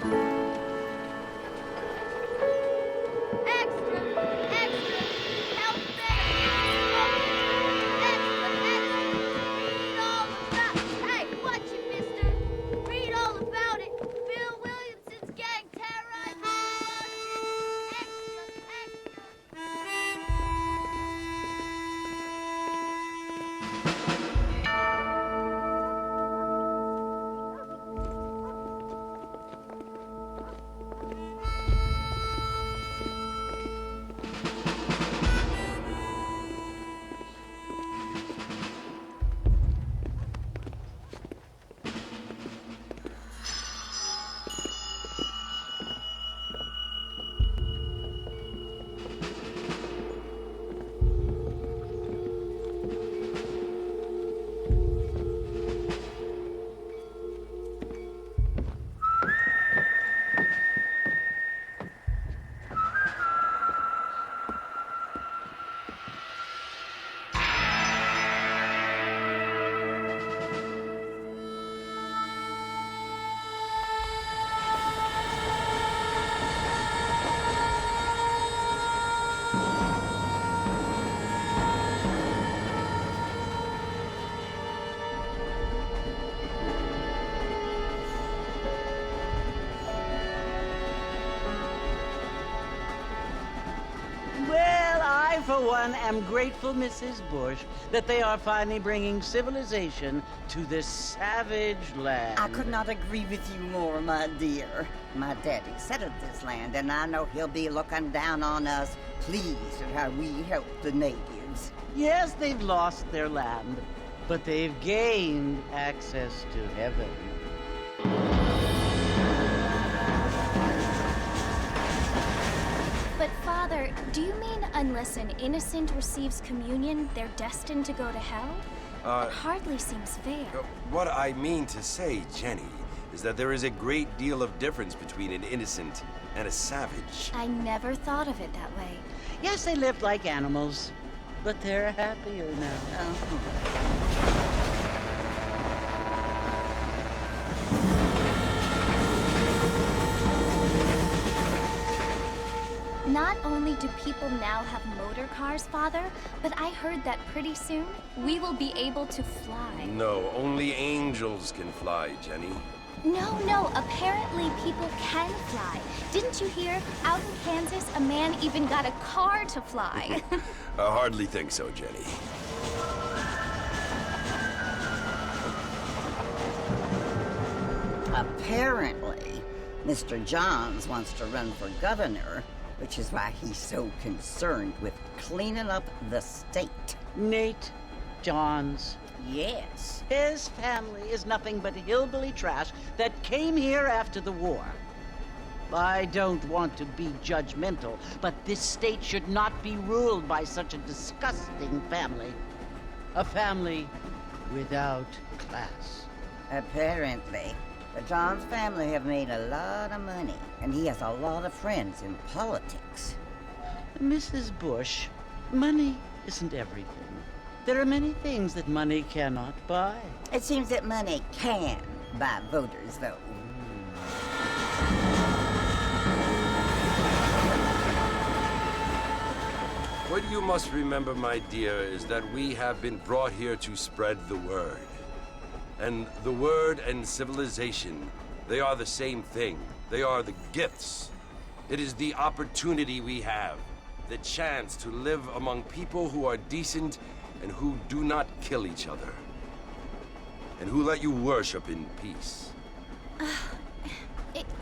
Extra! Extra! Help them! Extra! Extra! Read all about... Hey, watch it, mister! Read all about it! Bill Williamson's gang terrorized the Extra! Extra! Well, I, for one, am grateful, Mrs. Bush, that they are finally bringing civilization to this savage land. I could not agree with you more, my dear. My daddy settled this land, and I know he'll be looking down on us, pleased at how we help the natives. Yes, they've lost their land, but they've gained access to heaven. But Father, do you mean unless an innocent receives communion, they're destined to go to hell? It hardly seems fair. What I mean to say, Jenny, is that there is a great deal of difference between an innocent and a savage. I never thought of it that way. Yes, they lived like animals, but they're happier now. Not only do people now have motor cars, Father, but I heard that pretty soon we will be able to fly. No, only angels can fly, Jenny. No, apparently people can fly. Didn't you hear? Out in Kansas, a man even got a car to fly. I hardly think so, Jenny. Apparently, Mr. Johns wants to run for governor, which is why he's so concerned with cleaning up the state. Nate Johns. Yes. His family is nothing but hillbilly trash that came here after the war. I don't want to be judgmental, but this state should not be ruled by such a disgusting family. A family without class. Apparently. The Johns family have made a lot of money, and he has a lot of friends in politics. Mrs. Bush, money isn't everything. There are many things that money cannot buy. It seems that money can buy voters, though. What you must remember, my dear, is that we have been brought here to spread the word. And the word and civilization, they are the same thing. They are the gifts. It is the opportunity we have, the chance to live among people who are decent and who do not kill each other, and who let you worship in peace.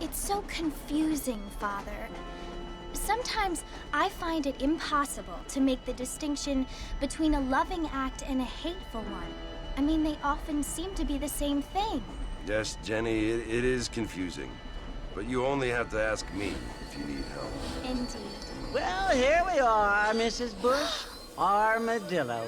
It's so confusing, Father. Sometimes I find it impossible to make the distinction between a loving act and a hateful one. I mean, they often seem to be the same thing. Yes, Jenny, it is confusing. But you only have to ask me if you need help. Indeed. Well, here we are, Mrs. Bush. Armadillo.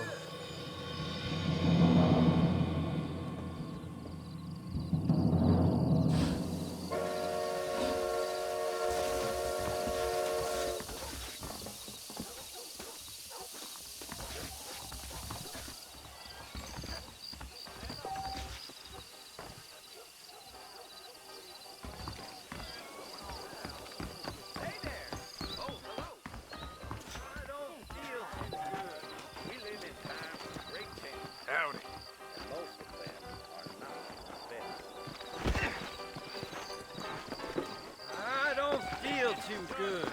too good.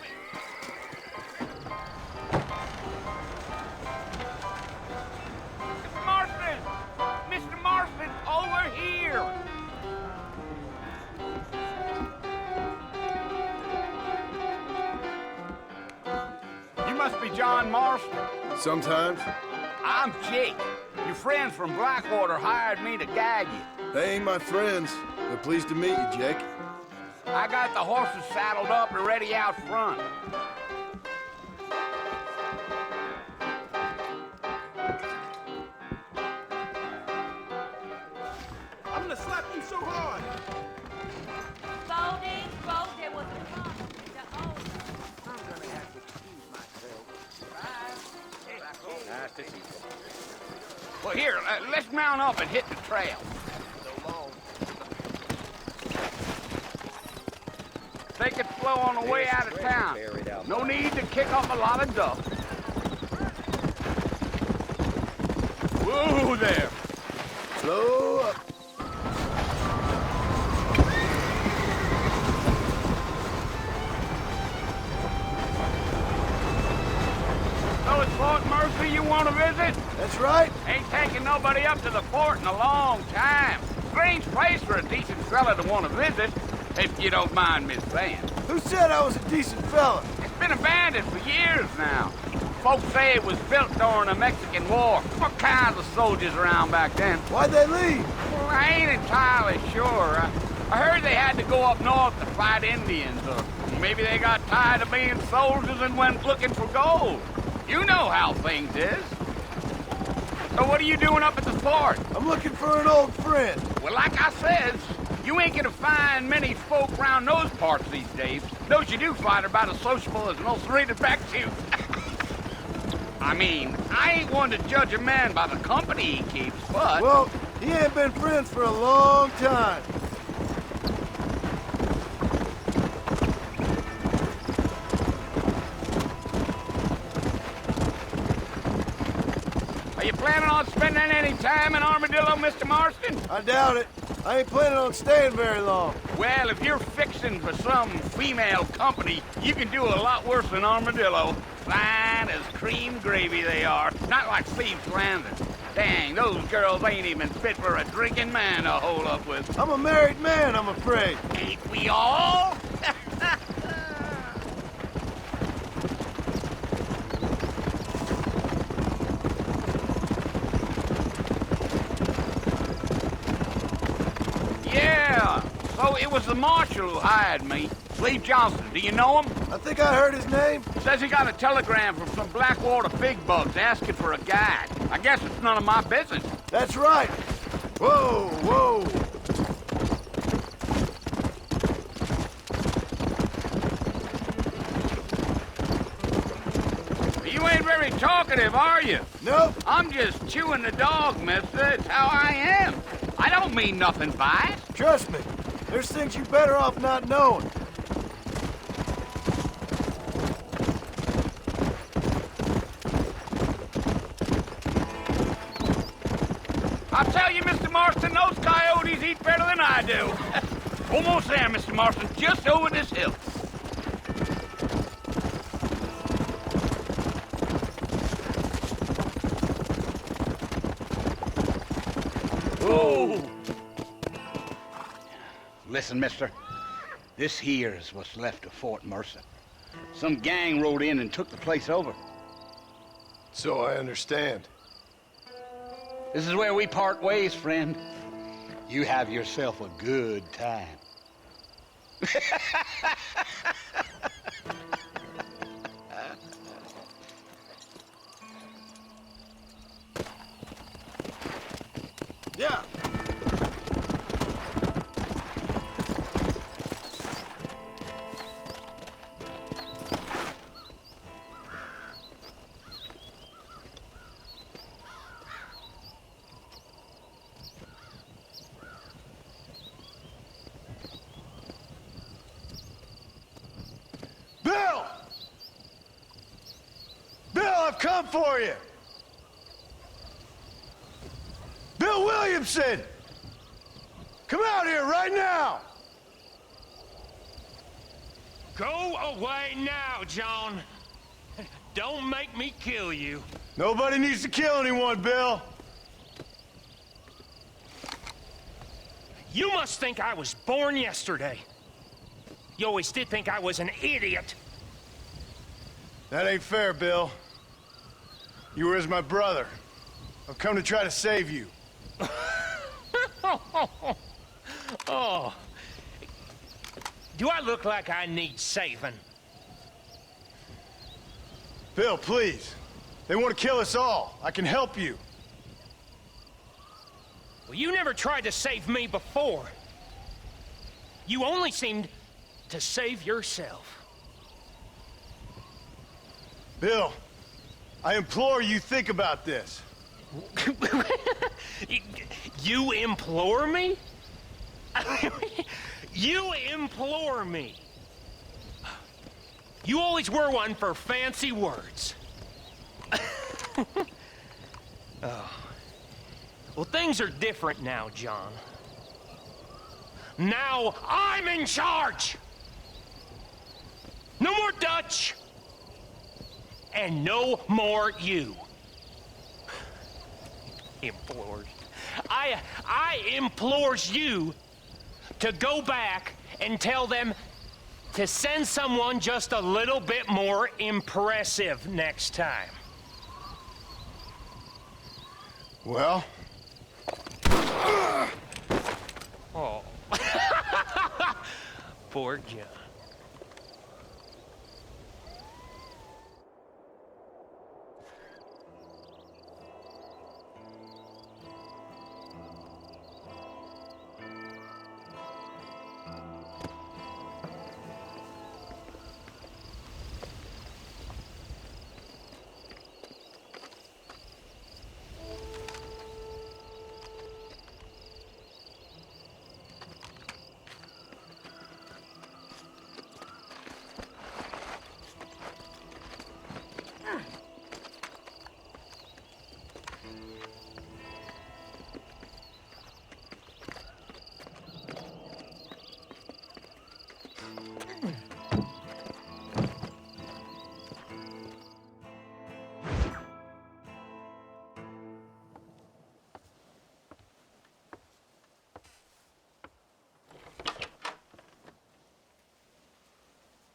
Mr. Marston! Mr. Marston, over here! You must be John Marston. Sometimes. I'm Jake. Your friends from Blackwater hired me to guide you. They ain't my friends, but pleased to meet you, Jake. I got the horses saddled up and ready out front. I'm gonna slap you so hard. Folding, fold, there was a pump. I'm gonna have to excuse myself. Bye. Nice to see you. Well, here, let's mount up and hit the trail. So long. Take it slow on the way out of town. No need to kick up a lot of dust. Whoa there. Slow up. So it's Fort Mercy you want to visit? That's right. Ain't taking nobody up to the fort in a long time. Strange place for a decent fella to want to visit, if you don't mind me saying. Who said I was a decent fella? It's been abandoned for years now. Folks say it was built during the Mexican War. What kinds of soldiers around back then? Why'd they leave? Well, I ain't entirely sure. I heard they had to go up north to fight Indians, or maybe they got tired of being soldiers and went looking for gold. You know how things is. So what are you doing up at the fort? I'm looking for an old friend. Well, like I said, you ain't gonna find many folk around those parts these days. Those you do find are about as sociable as an ulcerated back tooth. I mean, I ain't one to judge a man by the company he keeps, but... Well, he ain't been friends for a long time. Are you planning on spending any time in Armadillo, Mr. Marston? I doubt it. I ain't planning on staying very long. Well, if you're fixing for some female company, you can do a lot worse than Armadillo. Fine as cream gravy they are, not like Thieves Landing. Dang, those girls ain't even fit for a drinking man to hole up with. I'm a married man, I'm afraid. Ain't we all? Yeah, so it was the marshal who hired me. Lee Johnson, do you know him? I think I heard his name. Says he got a telegram from some Blackwater big bugs asking for a guide. I guess it's none of my business. That's right. Whoa, whoa. You ain't very talkative, are you? Nope. I'm just chewing the dog, mister. It's how I am. I don't mean nothing by it. Trust me. There's things you better off not knowing. I'll tell you, Mr. Marston, those coyotes eat better than I do. Almost there, Mr. Marston, just over this hill. Whoa! Listen, mister. This here's what's left of Fort Mercer. Some gang rode in and took the place over. So I understand. This is where we part ways, friend. You have yourself a good time. Yeah. Bill! Bill, I've come for you! Bill Williamson! Come out here right now! Go away now, John. Don't make me kill you. Nobody needs to kill anyone, Bill. You must think I was born yesterday. You always did think I was an idiot. That ain't fair, Bill. You were as my brother. I've come to try to save you. Oh. Do I look like I need saving? Bill, please. They want to kill us all. I can help you. Well, you never tried to save me before. You only seemed to save yourself. Bill, I implore you think about this. You implore me? You implore me. You always were one for fancy words. Oh. Well, things are different now, John. Now I'm in charge! No more Dutch! And no more you. Implores. I implores you to go back and tell them to send someone just a little bit more impressive next time. Well? Oh. Poor John.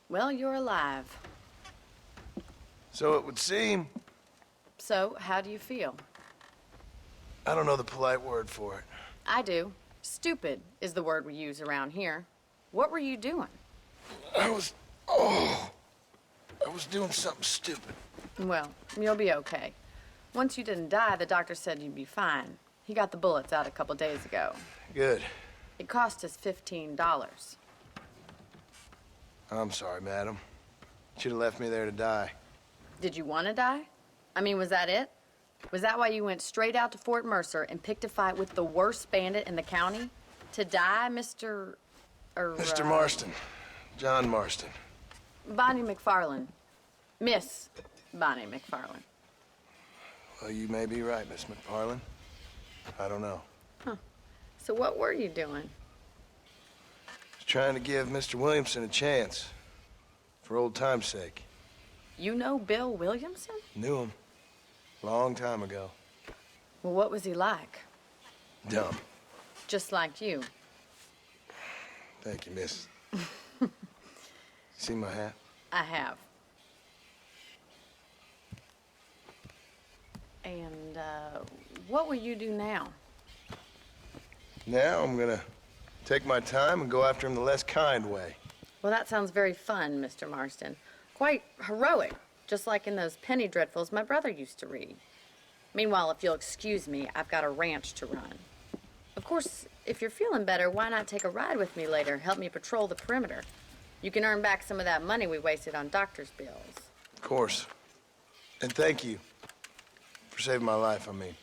Well, you're alive. So it would seem. So, how do you feel? I don't know the polite word for it. I do. Stupid is the word we use around here. What were you doing? I was doing something stupid. Well, you'll be okay. Once you didn't die, the doctor said you'd be fine. He got the bullets out a couple days ago. Good. It cost us $15. I'm sorry, madam. Should have left me there to die. Did you want to die? I mean, was that it? Was that why you went straight out to Fort Mercer and picked a fight with the worst bandit in the county? To die, Mr. Mr. Marston. John Marston. Bonnie McFarlane. Miss Bonnie McFarlane. Well, you may be right, Miss McFarlane. I don't know. Huh. So what were you doing? Just trying to give Mr. Williamson a chance. For old time's sake. You know Bill Williamson? Knew him. Long time ago. Well, what was he like? Dumb. Just like you. Thank you, miss. See my hat? I have. And, what will you do now? Now I'm gonna take my time and go after him the less kind way. Well, that sounds very fun, Mr. Marston. Quite heroic, just like in those penny dreadfuls my brother used to read. Meanwhile, if you'll excuse me, I've got a ranch to run. Of course, if you're feeling better, why not take a ride with me later? Help me patrol the perimeter. You can earn back some of that money we wasted on doctor's bills. Of course. And thank you. For saving my life, I mean.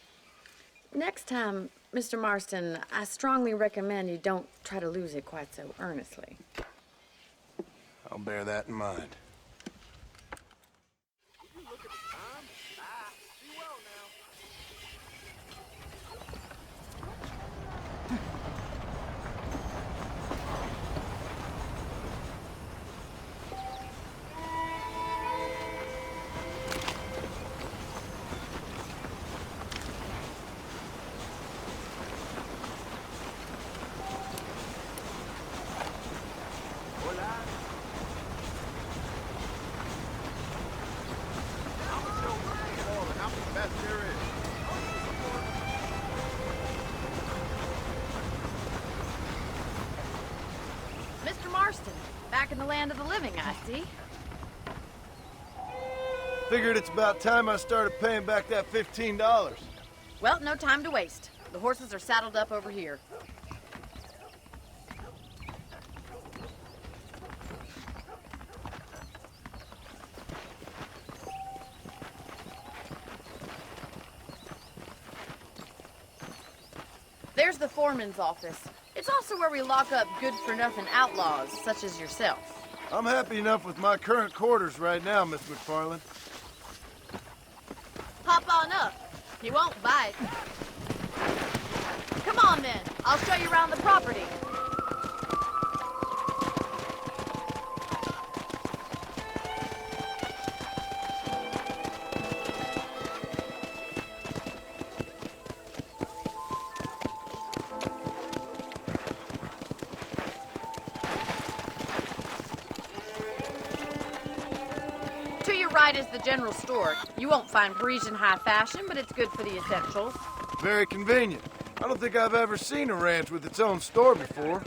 Next time, Mr. Marston, I strongly recommend you don't try to lose it quite so earnestly. I'll bear that in mind. Back in the land of the living, I see. Figured it's about time I started paying back that $15. Well, no time to waste. The horses are saddled up over here. There's the foreman's office. It's also where we lock up good-for-nothing outlaws, such as yourself. I'm happy enough with my current quarters right now, Miss McFarland. Hop on up. He won't bite. Come on, then. I'll show you around the property. To your right is the general store. You won't find Parisian high fashion, but it's good for the essentials. Very convenient. I don't think I've ever seen a ranch with its own store before.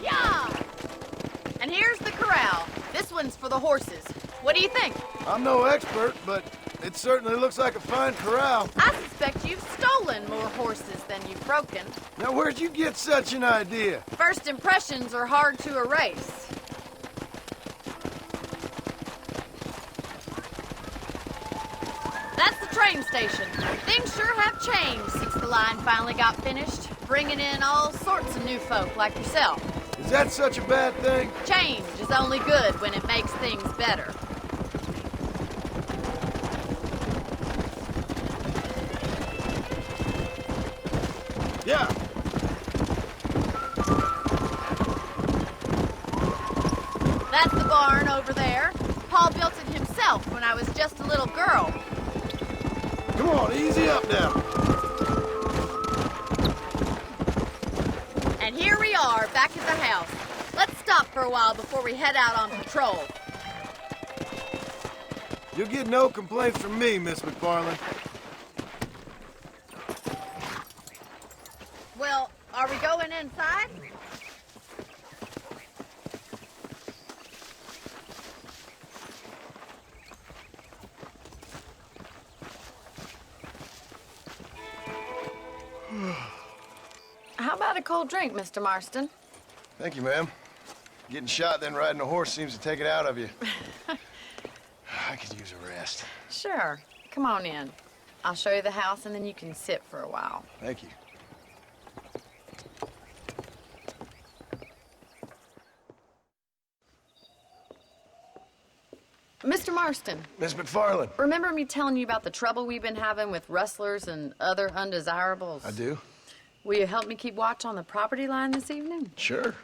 Yeah! And here's the corral. This one's for the horses. What do you think? I'm no expert, but it certainly looks like a fine corral. I suspect you've stolen more horses than you've broken. Now, where'd you get such an idea? First impressions are hard to erase. That's the train station. Things sure have changed since the line finally got finished, bringing in all sorts of new folk like yourself. Is that such a bad thing? Change is only good when it makes things better. Yeah. That's the barn over there. Paul built it himself when I was just a little girl. Come on, easy up now. And here we are, back at the house. Let's stop for a while before we head out on patrol. You'll get no complaints from me, Miss McFarland. Well, are we going inside? How about a cold drink, Mr. Marston? Thank you, ma'am. Getting shot, then riding a horse seems to take it out of you. I could use a rest. Sure. Come on in. I'll show you the house, and then you can sit for a while. Thank you. Mr. Marston, Miss McFarland. remember me telling you about the trouble we've been having with rustlers and other undesirables? I do. Will you help me keep watch on the property line this evening? Sure.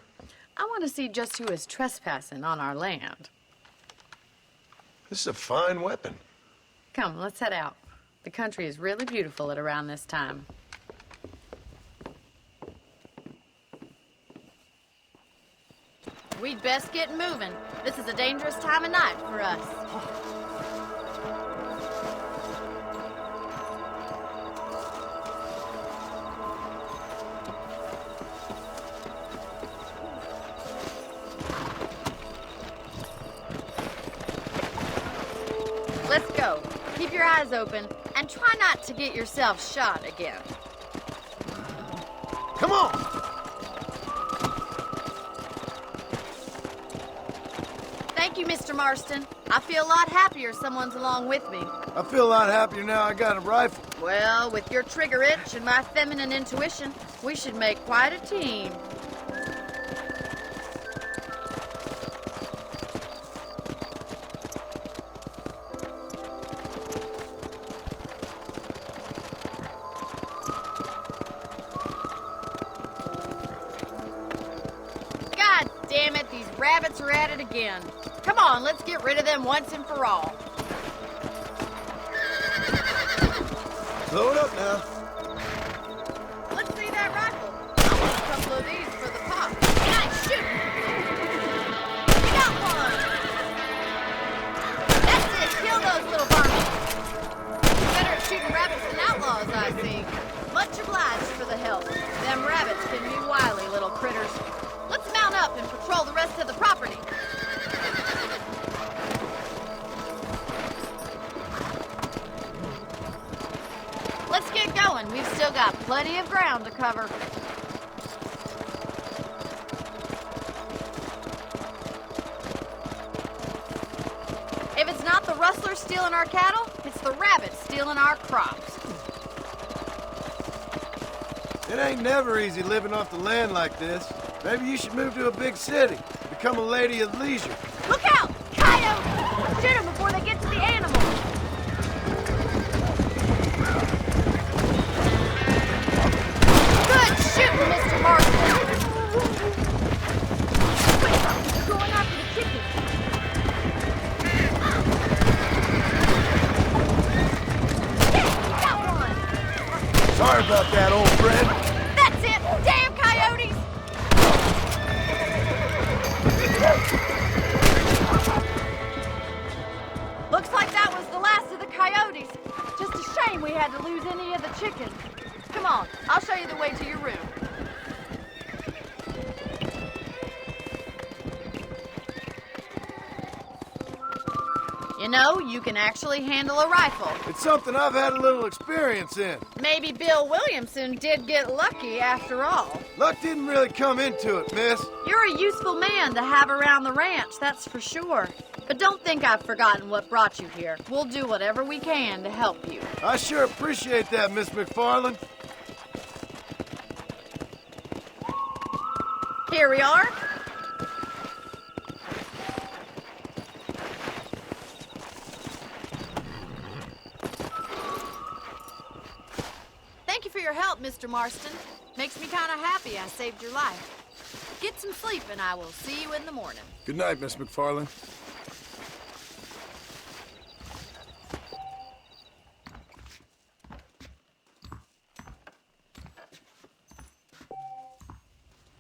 I want to see just who is trespassing on our land. This is a fine weapon. Come, let's head out. The country is really beautiful at around this time. We'd best get moving. This is a dangerous time of night for us. Let's go. Keep your eyes open and try not to get yourself shot again. Come on! Thank you, Mr. Marston. I feel a lot happier someone's along with me. I feel a lot happier now I got a rifle. Well, with your trigger itch and my feminine intuition, we should make quite a team. God damn it, these rabbits are at it again. Come on, let's get rid of them once and for all. Load up now. Let's see that rifle. I want a couple of these for the pop. Nice shooting. You got one. That's it. Kill those little varmints. Better at shooting rabbits than outlaws, I I see. Much obliged for the help. Them rabbits can be wily little critters. Let's mount up and patrol the rest of the property. Let's get going. We've still got plenty of ground to cover. If it's not the rustlers stealing our cattle, it's the rabbits stealing our crops. It ain't never easy living off the land like this. Maybe you should move to a big city. Become a lady of leisure. Look out! Coyote! Shoot them before they get to the animals! Good shooting, Mr. Marston! Quick! They're going after the chickens! Yeah, got one! Sorry about that, old friend. That's it! Damn coyotes! Looks like that was the last of the coyotes. Just a shame we had to lose any of the chickens. Come on, I'll show you the way to your room. You know, you can actually handle a rifle. It's something I've had a little experience in. Maybe Bill Williamson did get lucky after all. Luck didn't really come into it, miss. You're a useful man to have around the ranch, that's for sure. But don't think I've forgotten what brought you here. We'll do whatever we can to help you. I sure appreciate that, Miss McFarland. Here we are. Thank you for your help, Mr. Marston. Makes me kind of happy I saved your life. Get some sleep and I will see you in the morning. Good night, Miss McFarland.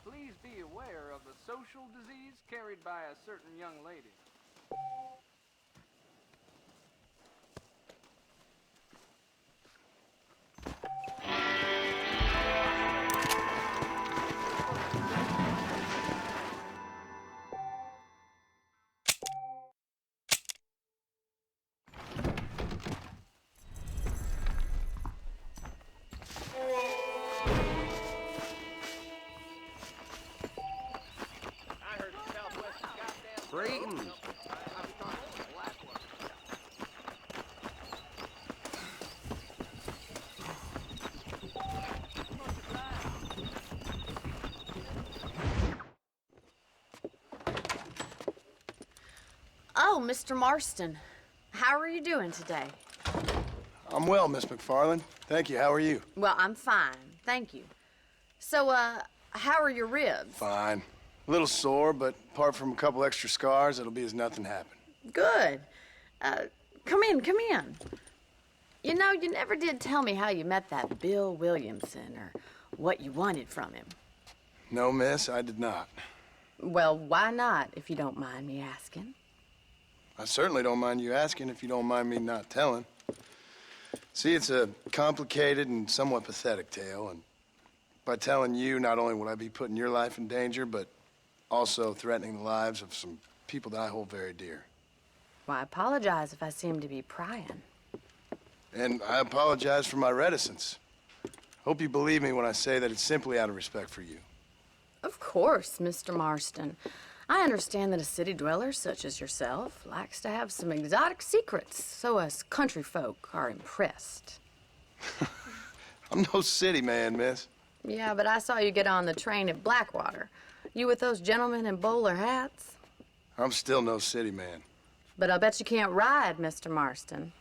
Please be aware of the social disease carried by a certain young lady. Greetings. Oh, Mr. Marston. How are you doing today? I'm well, Miss McFarland. Thank you. How are you? Well, I'm fine. Thank you. So, how are your ribs? Fine. A little sore, but apart from a couple extra scars, it'll be as nothing happened. Good. Come in, come in. You know, you never did tell me how you met that Bill Williamson or what you wanted from him. No, miss, I did not. Well, why not, if you don't mind me asking? I certainly don't mind you asking if you don't mind me not telling. See, it's a complicated and somewhat pathetic tale, and by telling you, not only will I be putting your life in danger, but also threatening the lives of some people that I hold very dear. Well, I apologize if I seem to be prying. And I apologize for my reticence. Hope you believe me when I say that it's simply out of respect for you. Of course, Mr. Marston. I understand that a city dweller such as yourself likes to have some exotic secrets, so us country folk are impressed. I'm no city man, miss. Yeah, but I saw you get on the train at Blackwater. You with those gentlemen in bowler hats? I'm still no city man. But I bet you can't ride, Mr. Marston.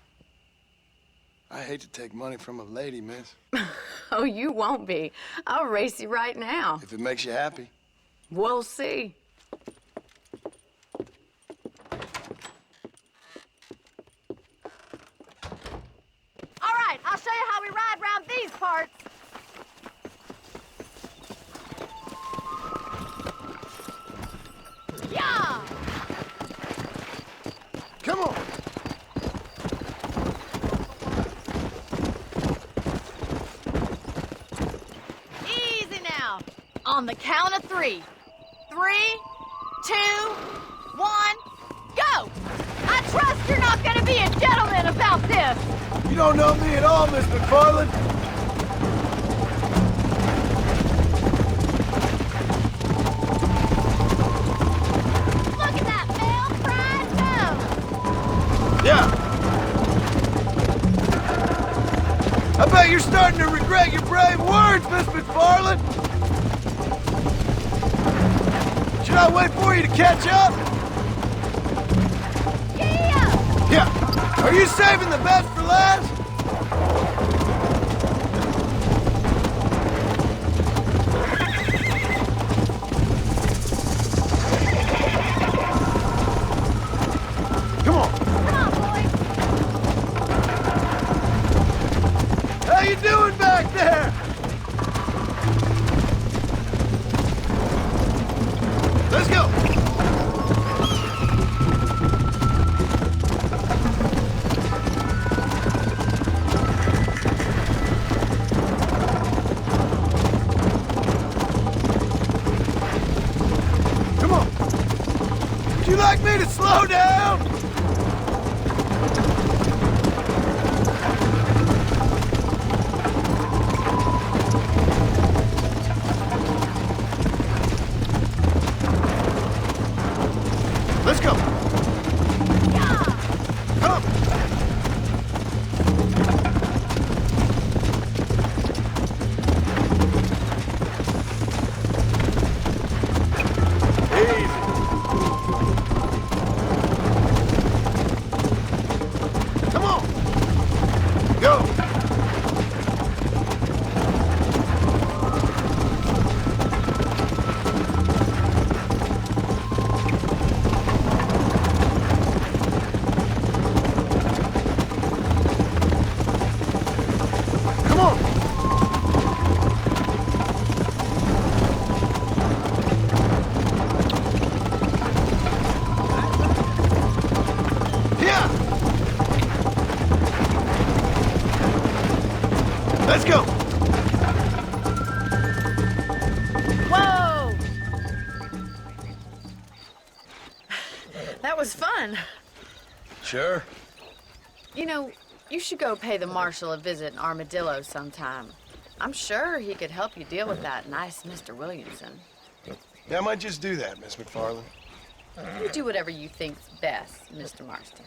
I hate to take money from a lady, miss. Oh, you won't be. I'll race you right now. If it makes you happy. We'll see. All right, I'll show you how we ride around these parts. Yeah! Come on! On the count of 3. 3, 2, 1, go! I trust you're not gonna be a gentleman about this! You don't know me at all, Miss McFarland. Look at that male pride nose! Yeah. I bet you're starting to regret your brave words, Miss McFarland. Should I wait for you to catch up? Yeah. Are you saving the best for last? Come on. Come on, boys! How you doing back there? Let's go. Come on. Would you like me to slow down? Let's go. Come. Easy. Come on. Go. Come on. Yeah. Let's go. Whoa! That was fun. Sure. You know, you should go pay the marshal a visit in Armadillo sometime. I'm sure he could help you deal with that nice Mr. Williamson. Yeah, I might just do that, Miss McFarland. You do whatever you think's best, Mr. Marston.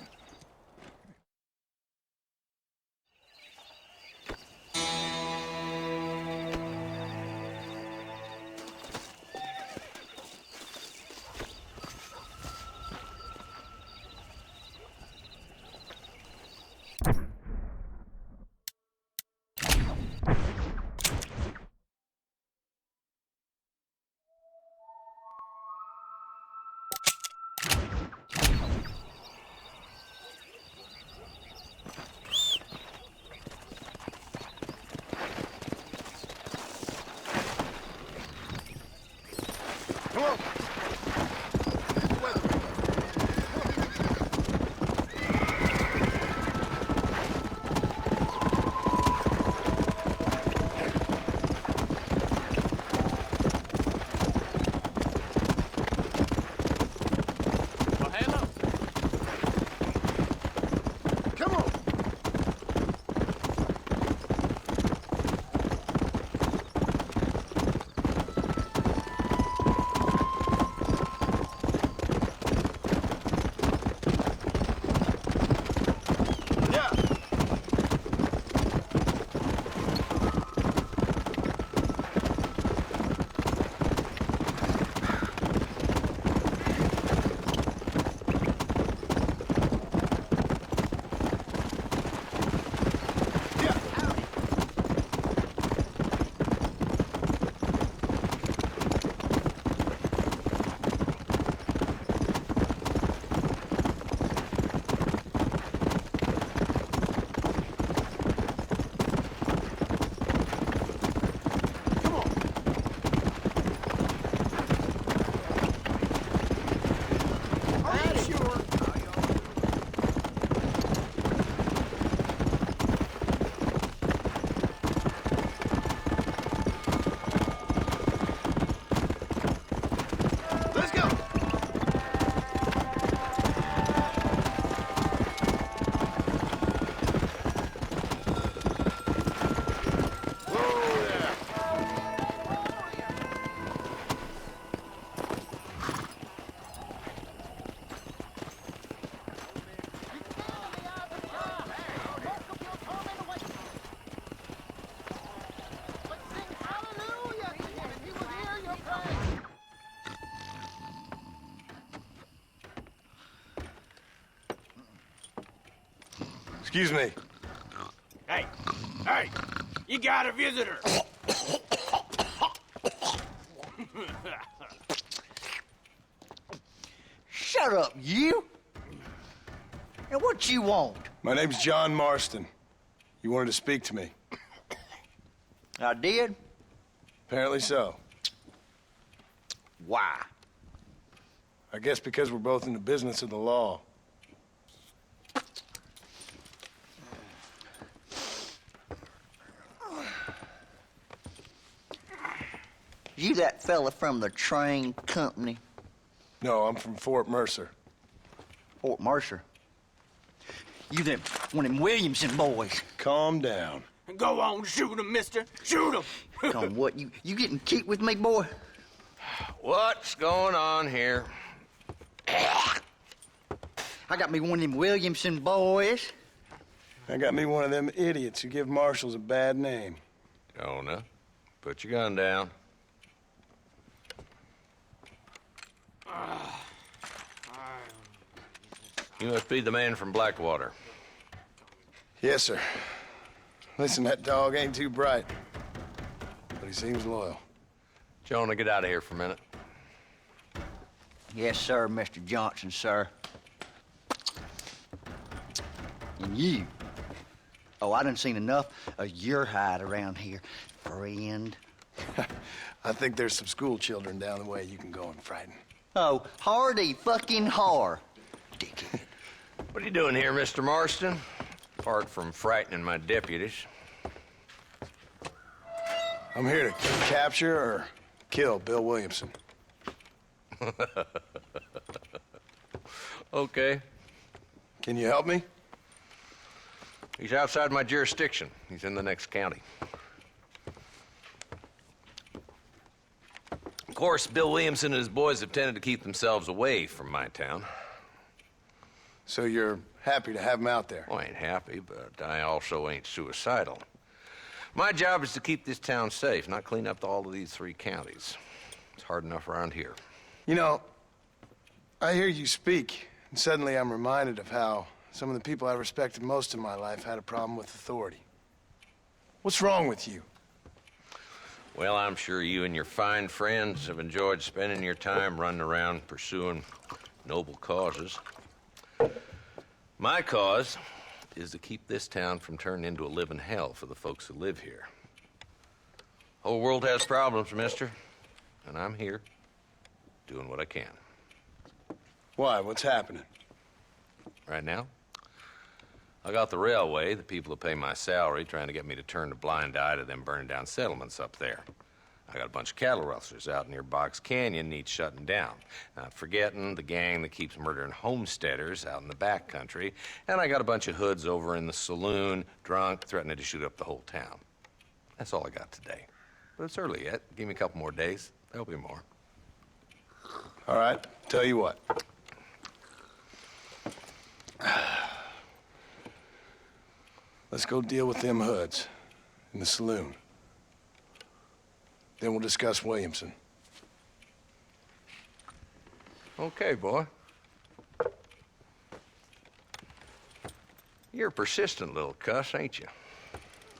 Excuse me. Hey, hey, you got a visitor. Shut up, you! And what you want? My name's John Marston. You wanted to speak to me. I did? Apparently so. Why? I guess because we're both in the business of the law. You that fella from the train company? No, I'm from Fort Mercer. Fort Mercer? You them one of them Williamson boys. Calm down. Go on, shoot him, mister. Shoot him. Come on, what, you getting kicked with me, boy? What's going on here? I got me one of them Williamson boys. I got me one of them idiots who give marshals a bad name. Jonah, put your gun down. You must be the man from Blackwater. Yes, sir. Listen, that dog ain't too bright, but he seems loyal. Jonah, get out of here for a minute. Yes, sir, Mr. Johnson, sir. And you. Oh, I done seen enough of your hide around here, friend. I think there's some school children down the way you can go and frighten. Oh, hardy fucking har. Dickhead. What are you doing here, Mr. Marston? Apart from frightening my deputies. I'm here to capture or kill Bill Williamson. Okay. Can you help me? He's outside my jurisdiction. He's in the next county. Of course, Bill Williamson and his boys have tended to keep themselves away from my town. So you're happy to have him out there? Well, I ain't happy, but I also ain't suicidal. My job is to keep this town safe, not clean up all of these 3 counties. It's hard enough around here. You know, I hear you speak, and suddenly I'm reminded of how some of the people I respected most in my life had a problem with authority. What's wrong with you? Well, I'm sure you and your fine friends have enjoyed spending your time running around pursuing noble causes. My cause is to keep this town from turning into a living hell for the folks who live here. Whole world has problems, mister, and I'm here doing what I can. Why? What's happening? Right now, I got the railway, the people who pay my salary, trying to get me to turn a blind eye to them burning down settlements up there. I got a bunch of cattle rustlers out near Box Canyon needs shutting down. Not forgetting the gang that keeps murdering homesteaders out in the back country. And I got a bunch of hoods over in the saloon, drunk, threatening to shoot up the whole town. That's all I got today. But it's early yet. Give me a couple more days. There'll be more. All right, tell you what. Let's go deal with them hoods in the saloon. Then we'll discuss Williamson. Okay, boy. You're a persistent little cuss, ain't you?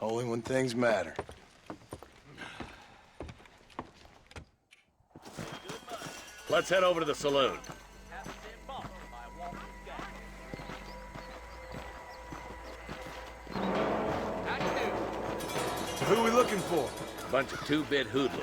Only when things matter. Let's head over to the saloon. Who are we looking for? A bunch of 2-bit hoodlums,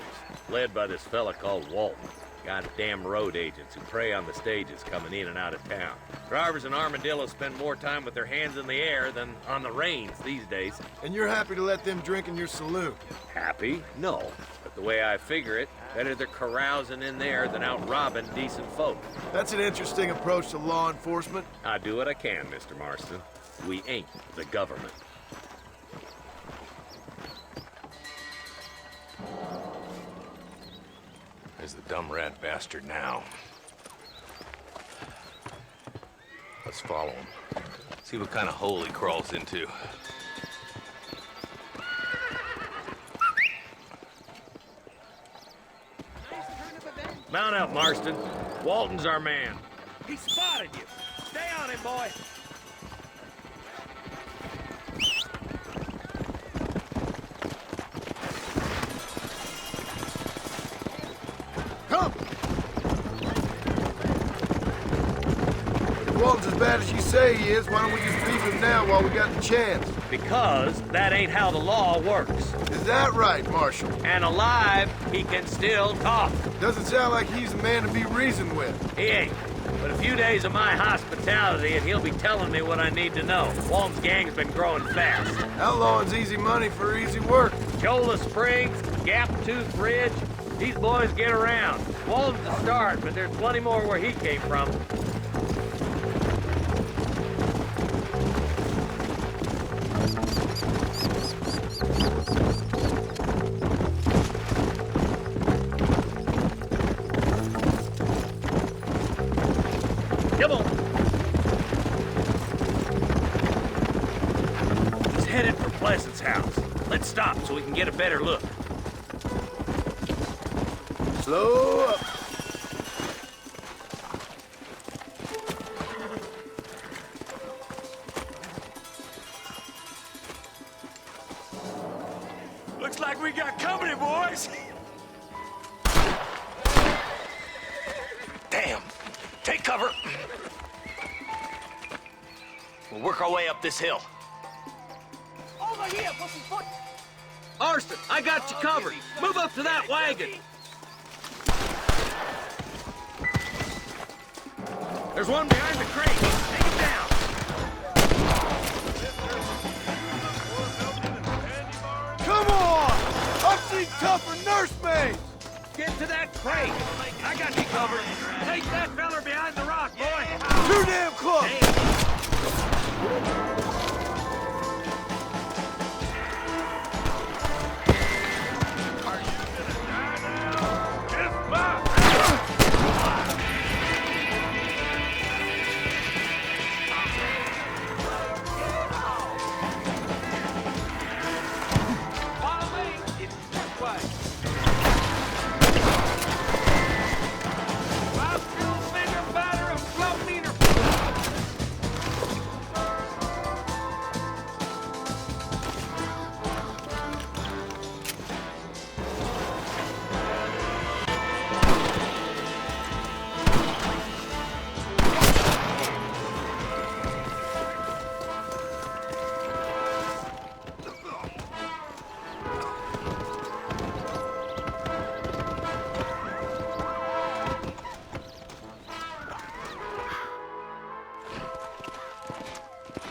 led by this fella called Walton. Goddamn road agents who prey on the stages coming in and out of town. Drivers in Armadillo spend more time with their hands in the air than on the reins these days. And you're happy to let them drink in your saloon? Happy? No. But the way I figure it, better they're carousing in there than out robbing decent folk. That's an interesting approach to law enforcement. I do what I can, Mr. Marston. We ain't the government. There's the dumb rat bastard now. Let's follow him. See what kind of hole he crawls into. Mount up, Marston. Walton's our man. He spotted you. Stay on him, boy. Come! If Walton's as bad as you say he is, why don't we just beat him now while we got the chance? Because that ain't how the law works. Is that right, Marshal? And alive, he can still talk. Doesn't sound like he's a man to be reasoned with. He ain't. But a few days of my hospitality and he'll be telling me what I need to know. Walton's gang's been growing fast. Outlawing's easy money for easy work. Cholla Springs, Gap Tooth Ridge, these boys get around. Walton's the start, but there's plenty more where he came from. Come on. He's headed for Pleasant's house. Let's stop so we can get a better look. Slow up. Looks like we got company, boys. Damn. Take cover. We'll work our way up this hill. Over here, pussyfoot. Marston, I got you covered. Move up to that wagon. There's one behind the crate. Take him down. Come on! I've seen tougher nursemaids! Get to that crate. I got you covered. Take that feller behind the rock, boy. Too damn close!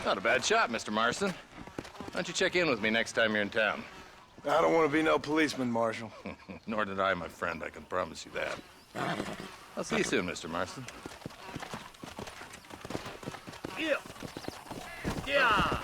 Not a bad shot, Mr. Marston. Why don't you check in with me next time you're in town? I don't want to be no policeman, Marshal. Nor did I, my friend. I can promise you that. I'll see you soon, Mr. Marston. Yeah. Yeah.